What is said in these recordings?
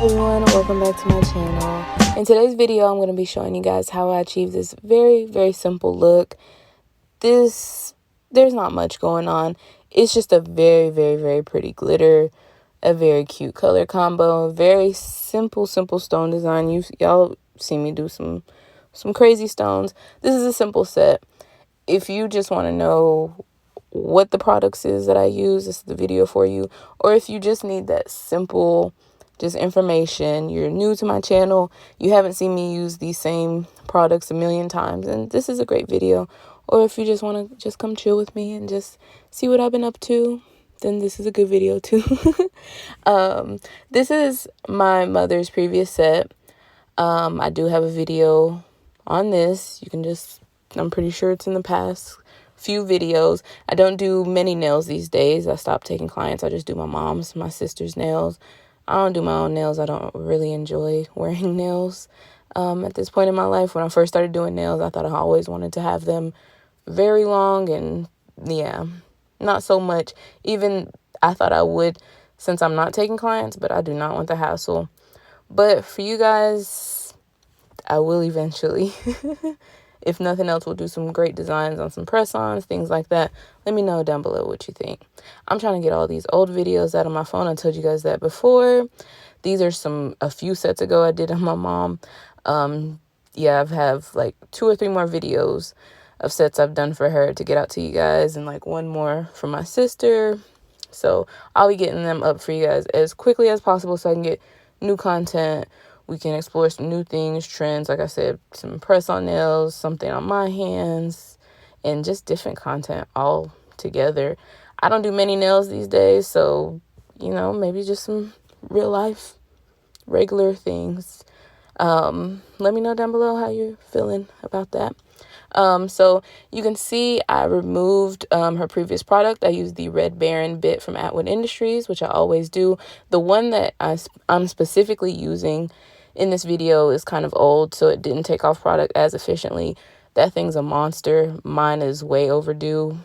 Everyone, welcome back to my channel. In today's video, I'm going to be showing you guys how I achieve this very simple look. There's not much going on. It's just a very pretty glitter, a very cute color combo, very simple stone design. Y'all see me do some crazy stones. This is a simple set. If you just want to know what the products is that I use, this is the video for you. Or if you just need that simple just information, you're new to my channel, you haven't seen me use these same products a million times, and this is a great video. Or if you just want to just come chill with me and just see what I've been up to, then this is a good video too. This is my mother's previous set. I do have a video on this. You can just, I'm pretty sure it's in the past few videos. I don't do many nails these days. I stopped taking clients. I just do my mom's, my sister's nails. I don't do my own nails. I don't really enjoy wearing nails. At this point in my life, when I first started doing nails, I thought I always wanted to have them very long, and yeah, not so much. Even I thought I would since I'm not taking clients, but I do not want the hassle. But for you guys, I will eventually. If nothing else, we'll do some great designs on some press-ons, things like that. Let me know down below what you think. I'm trying to get all these old videos out of my phone. I told you guys that before. These are a few sets ago I did on my mom. Yeah, I have like 2 or 3 more videos of sets I've done for her to get out to you guys, and like 1 more for my sister. So I'll be getting them up for you guys as quickly as possible so I can get new content. We can explore some new things, trends, like I said, some press-on nails, something on my hands, and just different content all together. I don't do many nails these days, so, maybe just some real life, regular things. Let me know down below how you're feeling about that. So you can see I removed her previous product. I used the Red Baron bit from Atwood Industries, which I always do. The one that I'm specifically using in this video is kind of old, so it didn't take off product as efficiently. That thing's a monster. Mine is way overdue,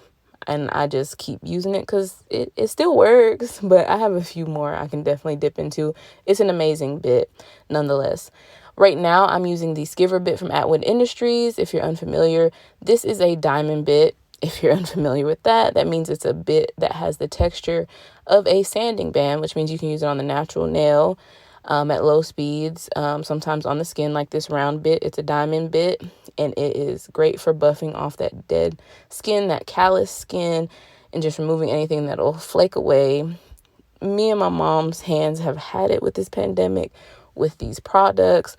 and I just keep using it because it still works, but I have a few more I can definitely dip into. It's an amazing bit nonetheless. Right now, I'm using the Skiver bit from Atwood Industries. If you're unfamiliar, this is a diamond bit. If you're unfamiliar with that, that means it's a bit that has the texture of a sanding band, which means you can use it on the natural nail at low speeds, sometimes on the skin, like this round bit. It's a diamond bit, and it is great for buffing off that dead skin, that callous skin, and just removing anything that'll flake away. Me and my mom's hands have had it with this pandemic, with these products,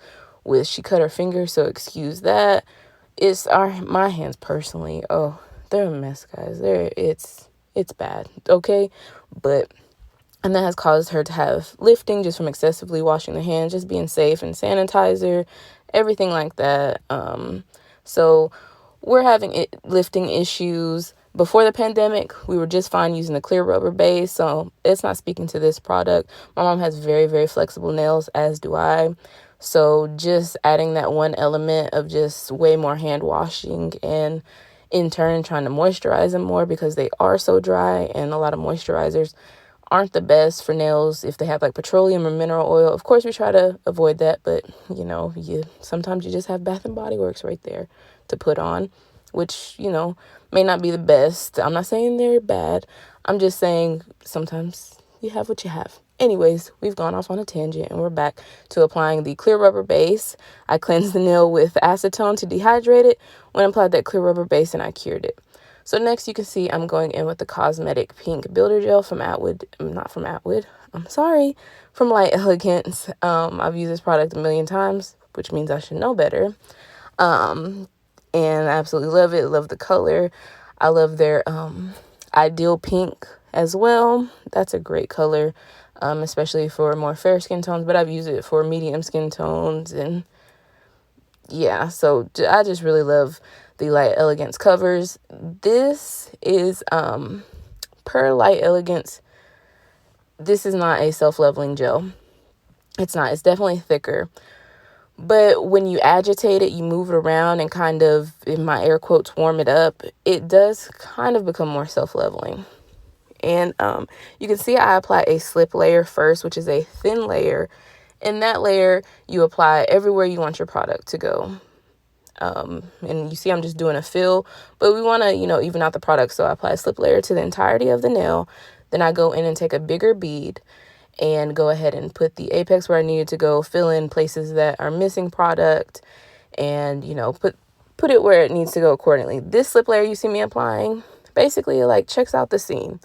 she cut her finger, so excuse that. My hands personally, oh, they're a mess, guys. It's bad, okay? And that has caused her to have lifting just from excessively washing the hands, just being safe, and sanitizer, everything like that. So we're having lifting issues. Before the pandemic, we were just fine using the clear rubber base, so it's not speaking to this product. My mom has very flexible nails, as do I. So just adding that one element of just way more hand washing, and in turn trying to moisturize them more because they are so dry, and a lot of moisturizers aren't the best for nails if they have like petroleum or mineral oil. Of course, we try to avoid that, but sometimes you just have Bath and Body Works right there to put on, which, may not be the best. I'm not saying they're bad. I'm just saying sometimes you have what you have. Anyways, we've gone off on a tangent, and we're back to applying the clear rubber base. I cleansed the nail with acetone to dehydrate it. When I applied that clear rubber base, and I cured it. So next, you can see I'm going in with the Cosmetic Pink Builder Gel from from Light Elegance. I've used this product a million times, which means I should know better. And I absolutely love it. Love the color. I love their Ideal Pink as well. That's a great color, especially for more fair skin tones, but I've used it for medium skin tones, and yeah, so I just really love the Light Elegance covers. This is per Light Elegance. This is not a self-leveling gel. It's not. It's definitely thicker. But when you agitate it, you move it around and kind of, in my air quotes, warm it up, it does kind of become more self-leveling. And you can see I apply a slip layer first, which is a thin layer. In that layer, you apply everywhere you want your product to go. And you see I'm just doing a fill, but we want to, even out the product. So I apply a slip layer to the entirety of the nail. Then I go in and take a bigger bead and go ahead and put the apex where I need it to go, fill in places that are missing product, and, put it where it needs to go accordingly. This slip layer you see me applying, basically, like, checks out the scene.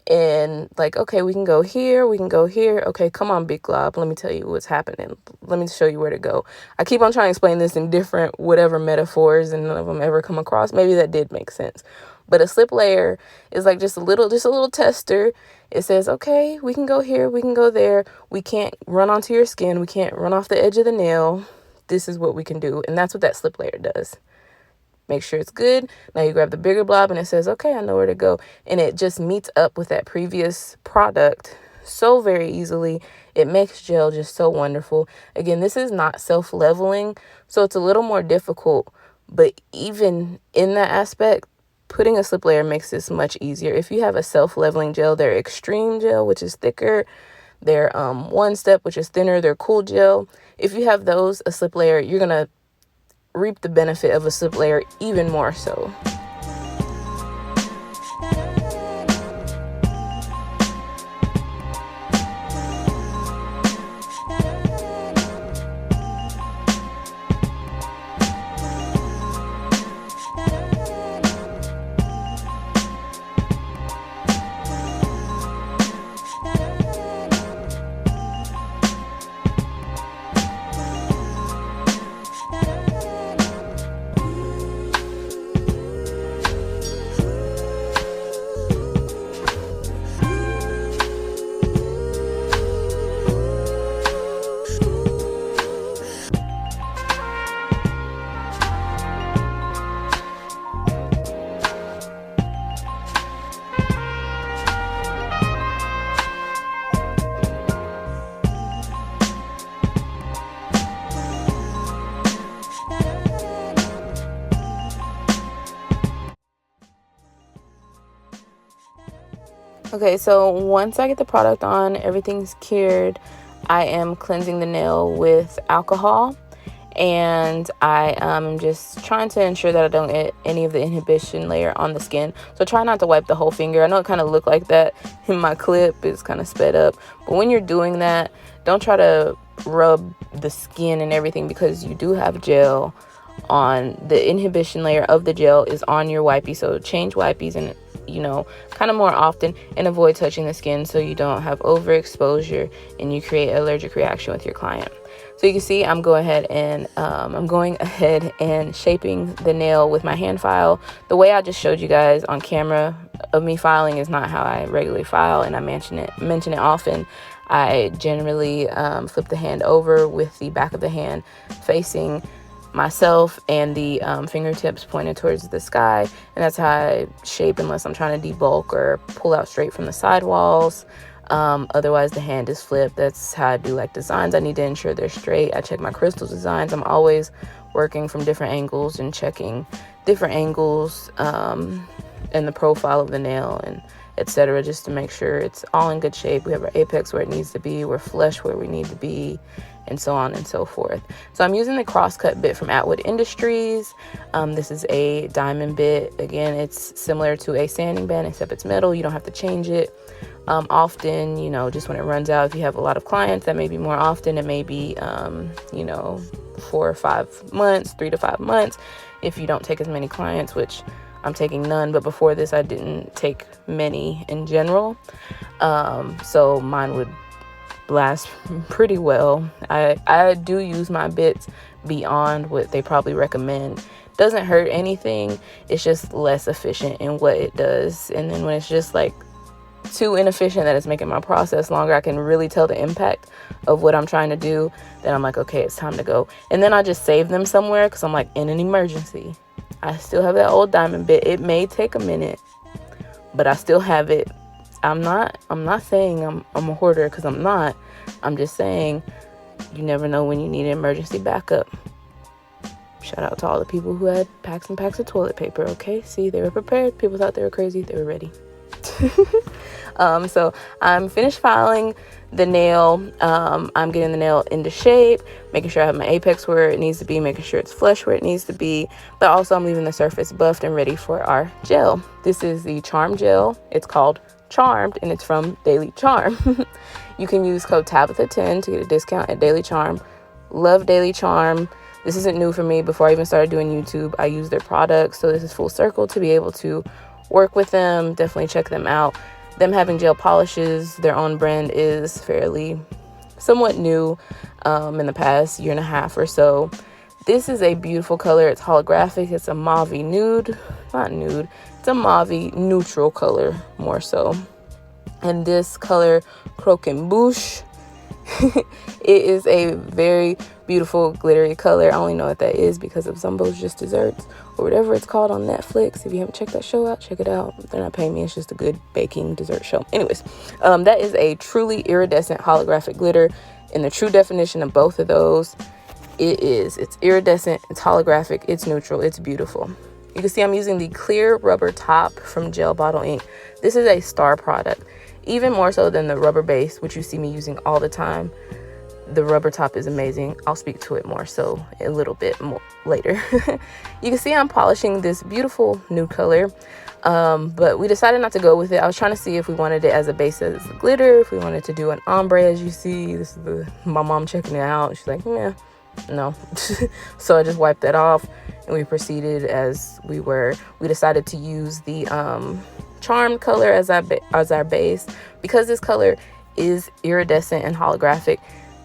And like, okay, we can go here, we can go here. Okay, come on, big glob. Let me tell you what's happening. Let me show you where to go. I keep on trying to explain this in different whatever metaphors, and none of them ever come across. Maybe that did make sense. But a slip layer is like just a little tester. It says, okay, we can go here, we can go there. We can't run onto your skin. We can't run off the edge of the nail. This is what we can do. And that's what that slip layer does. Make sure it's good. Now you grab the bigger blob and it says, okay, I know where to go. And it just meets up with that previous product so very easily. It makes gel just so wonderful. Again, this is not self-leveling, so it's a little more difficult. But even in that aspect, putting a slip layer makes this much easier. If you have a self-leveling gel, they're extreme gel, which is thicker. They're one step, which is thinner. They're cool gel. If you have those, a slip layer, you're going to reap the benefit of a slip layer even more so. Okay, so once I get the product on, everything's cured, I am cleansing the nail with alcohol, and I am just trying to ensure that I don't get any of the inhibition layer on the skin. So try not to wipe the whole finger. I know it kind of looked like that in my clip. It's kind of sped up. But when you're doing that, don't try to rub the skin and everything, because you do have gel on. The inhibition layer of the gel is on your wipey. So change wipies and kind of more often, and avoid touching the skin so you don't have overexposure and you create an allergic reaction with your client. So you can see I'm going ahead and shaping the nail with my hand file. The way I just showed you guys on camera of me filing is not how I regularly file, and I mention it often. I generally flip the hand over with the back of the hand facing myself and the fingertips pointed towards the sky, and that's how I shape, unless I'm trying to debulk or pull out straight from the sidewalls. Otherwise the hand is flipped. That's how I do like designs. I need to ensure they're straight. I check my crystal designs. I'm always working from different angles and checking different angles in the profile of the nail and etc., just to make sure it's all in good shape. We have our apex where it needs to be, we're flush where we need to be, and so on and so forth. So I'm using the crosscut bit from Atwood Industries. This is a diamond bit. Again, it's similar to a sanding band, except it's metal. You don't have to change it often, just when it runs out. If you have a lot of clients, that may be more often. It may be 4 or 5 months, 3 to 5 months, if you don't take as many clients, which I'm taking none, but before this I didn't take many in general. So mine would last pretty well. I do use my bits beyond what they probably recommend. Doesn't hurt anything, it's just less efficient in what it does. And then when it's just like too inefficient that it's making my process longer, I can really tell the impact of what I'm trying to do, then I'm like, okay, it's time to go. And then I just save them somewhere, because I'm like, in an emergency, I still have that old diamond bit. It may take a minute, but I still have it. I'm not saying I'm a hoarder, because I'm not. I'm just saying you never know when you need an emergency backup. Shout out to all the people who had packs and packs of toilet paper, okay? See, they were prepared. People thought they were crazy. They were ready. So I'm finished filing the nail. I'm getting the nail into shape, making sure I have my apex where it needs to be, making sure it's flush where it needs to be, but also I'm leaving the surface buffed and ready for our gel. This is the Charm gel. It's called Charmed and it's from Daily Charm. You can use code Tabytha10 to get a discount at Daily Charm. Love Daily Charm. This isn't new for me. Before I even started doing YouTube, I used their products, so this is full circle to be able to work with them. Definitely check them out. Them having gel polishes, their own brand, is fairly somewhat new in the past year and a half or so. This is a beautiful color. It's holographic. It's a mauve nude, not nude. It's a mauve neutral color more so. And this color, Croquembouche, it is a very beautiful glittery color. I only know what that is because of Zumbo's Just Desserts or whatever it's called on Netflix. If you haven't checked that show out, check it out. They're not paying me. It's just a good baking dessert show. Anyways, that is a truly iridescent holographic glitter. In the true definition of both of those, it's iridescent, it's holographic, it's neutral, it's beautiful. You can see I'm using the clear rubber top from Gel Bottle Ink. This is a star product, even more so than the rubber base, which you see me using all the time. The rubber top is amazing. I'll speak to it more so a little bit more later. You can see I'm polishing this beautiful nude color, but we decided not to go with it. I was trying to see if we wanted it as a base as a glitter, if we wanted to do an ombre, as you see. This is my mom checking it out. She's like, yeah, no. So I just wiped that off and we proceeded as we were. We decided to use the Charmed color as our base. Because this color is iridescent and holographic,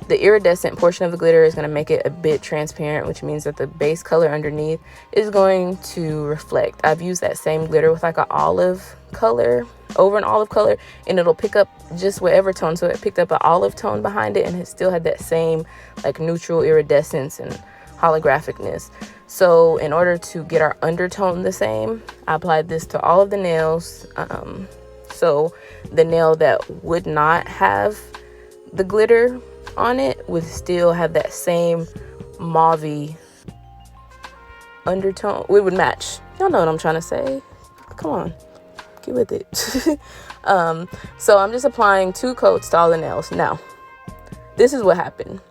the iridescent portion of the glitter is going to make it a bit transparent, which means that the base color underneath is going to reflect. I've used that same glitter with like an olive color, over an olive color, and it'll pick up just whatever tone. So it picked up an olive tone behind it and it still had that same like neutral iridescence and holographicness. So in order to get our undertone the same, I applied this to all of the nails. So the nail that would not have the glitter on it would still have that same mauve undertone. It would match. Y'all know what I'm trying to say. Come on, get with it. So I'm just applying 2 coats to all the nails. Now, this is what happened.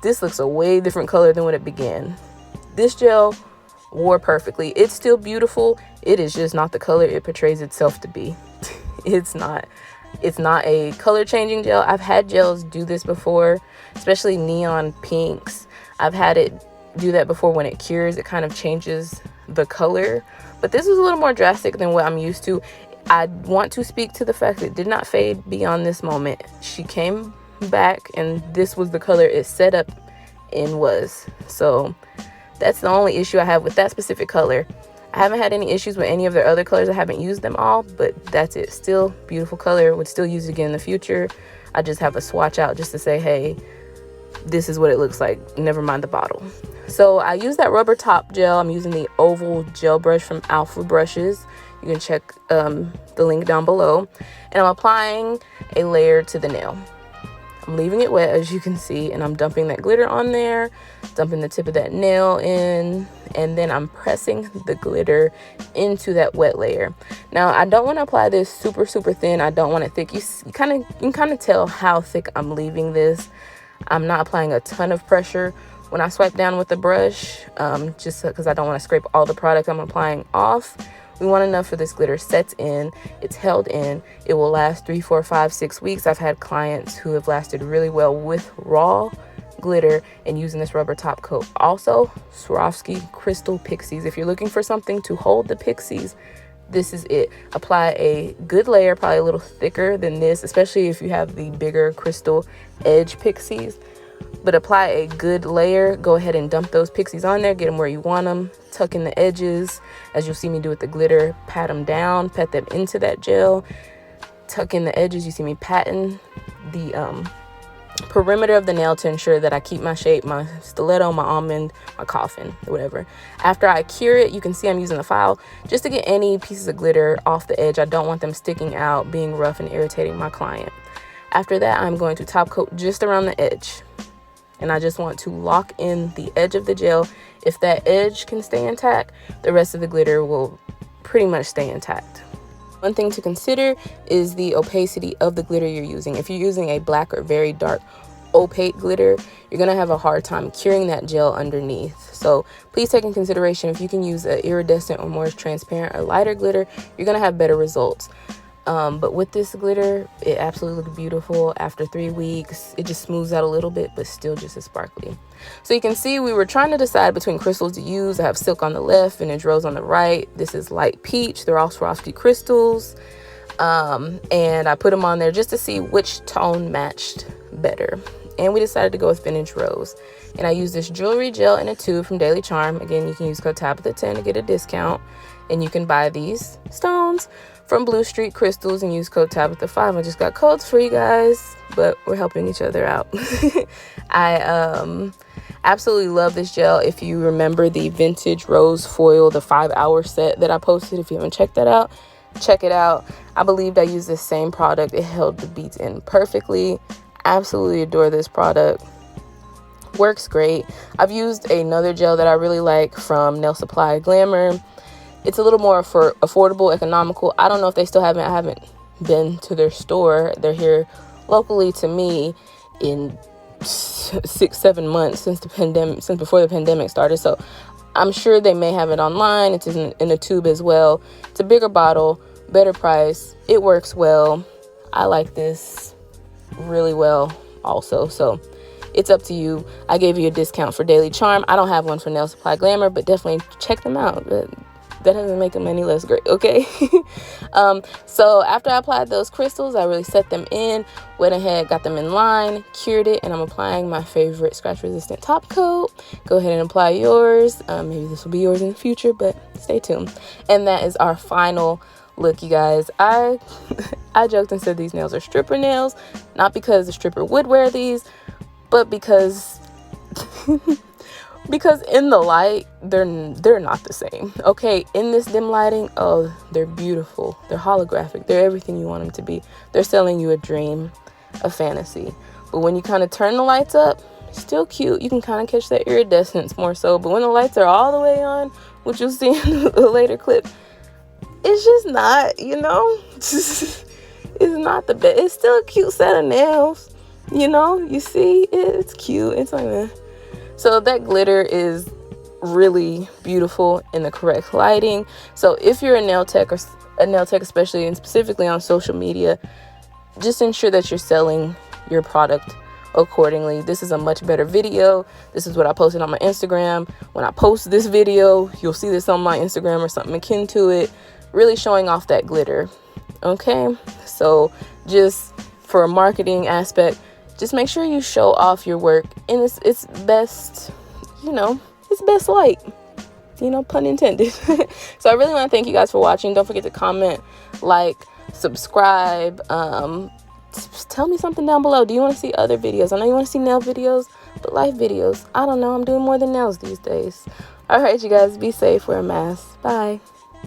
This looks a way different color than when it began. This gel wore perfectly. It's still beautiful. It is just not the color it portrays itself to be. It's not a color changing gel. I've had gels do this before, especially neon pinks. I've had it do that before. When it cures, it kind of changes the color, but this is a little more drastic than what I'm used to. I want to speak to the fact that it did not fade beyond this moment. She came back and this was the color it set up and was. So that's the only issue I have with that specific color. I haven't had any issues with any of their other colors. I haven't used them all, but that's it. Still beautiful color. Would still use it again in the future. I just have a swatch out just to say, hey, this is what it looks like. Never mind the bottle. So I use that rubber top gel. I'm using the oval gel brush from Alpha Brushes. You can check the link down below. And I'm applying a layer to the nail. I'm leaving it wet, as you can see, and I'm dumping that glitter on there, dumping the tip of that nail in, and then I'm pressing the glitter into that wet layer. Now, I don't want to apply this super thin. I don't want it thick. You can kind of tell how thick I'm leaving this. I'm not applying a ton of pressure when I swipe down with the brush, just because I don't want to scrape all the product I'm applying off. We want enough for this glitter sets in, it's held in, it will last 3, 4, 5, 6 weeks. I've had clients who have lasted really well with raw glitter and using this rubber top coat. Also, Swarovski Crystal Pixies. If you're looking for something to hold the pixies, this is it. Apply a good layer, probably a little thicker than this, especially if you have the bigger crystal edge pixies. But apply a good layer. Go ahead and dump those pixies on there. Get them where you want them. Tuck in the edges, as you'll see me do with the glitter. Pat them down. Pat them into that gel. Tuck in the edges. You see me patting the perimeter of the nail to ensure that I keep my shape, my stiletto, my almond, my coffin, whatever. After I cure it, you can see I'm using the file just to get any pieces of glitter off the edge. I don't want them sticking out, being rough and irritating my client. After that, I'm going to top coat just around the edge. And I just want to lock in the edge of the gel. If that edge can stay intact, the rest of the glitter will pretty much stay intact. One thing to consider is the opacity of the glitter you're using. If you're using a black or very dark opaque glitter, you're gonna have a hard time curing that gel underneath. So please take in consideration, if you can use an iridescent or more transparent or lighter glitter, you're gonna have better results. But with this glitter, it absolutely looked beautiful. After 3 weeks, it just smooths out a little bit, but still just as sparkly. So you can see we were trying to decide between crystals to use. I have Silk on the left, Vintage Rose on the right. This is Light Peach. They're all Swarovski crystals. And I put them on there just to see which tone matched better. And we decided to go with Vintage Rose. And I used this jewelry gel in a tube from Daily Charm. Again, you can use code Tabytha10 to get a discount. And you can buy these stones from Blue Street Crystals and use code Tabytha5. I just got codes for you guys, but we're helping each other out. I absolutely love this gel. If you remember the Vintage Rose foil, the 5-hour set that I posted, if you haven't checked that out, check it out. I believed I used the same product. It held the beads in perfectly. Absolutely adore this product. Works great. I've used another gel that I really like from Nail Supply Glamour. It's a little more for affordable, economical. I don't know if they still haven't. I haven't been to their store. They're here locally to me in 6-7 months since before the pandemic started. So I'm sure they may have it online. It's in a tube as well. It's a bigger bottle, better price. It works well. I like this really well also. So it's up to you. I gave you a discount for Daily Charm. I don't have one for Nail Supply Glamour, but definitely check them out. That doesn't make them any less great, okay? So after I applied those crystals, I really set them in, went ahead, got them in line, cured it, and I'm applying my favorite scratch resistant top coat. Go ahead and apply yours. Maybe this will be yours in the future, but stay tuned. And that is our final look, you guys. I joked and said these nails are stripper nails, not because the stripper would wear these, but because because in the light they're not the same. Okay, in this dim lighting, oh, they're beautiful, they're holographic, they're everything you want them to be. They're selling you a dream, a fantasy. But when you kind of turn the lights up, still cute. You can kind of catch that iridescence more so. But when the lights are all the way on, which you'll see in a later clip, it's just not, you know, it's not the best. It's still a cute set of nails, you know. You see, it's cute. It's like that. So that glitter is really beautiful in the correct lighting. So if you're a nail tech, especially and specifically on social media, just ensure that you're selling your product accordingly. This is a much better video. This is what I posted on my Instagram. When I post this video, you'll see this on my Instagram or something akin to it, really showing off that glitter. Okay, so just for a marketing aspect, just make sure you show off your work in its best, you know, its best light, you know, pun intended. So I really want to thank you guys for watching. Don't forget to comment, like, subscribe. Tell me something down below. Do you want to see other videos? I know you want to see nail videos, but life videos, I don't know. I'm doing more than nails these days. All right, you guys, be safe, wear a mask. Bye.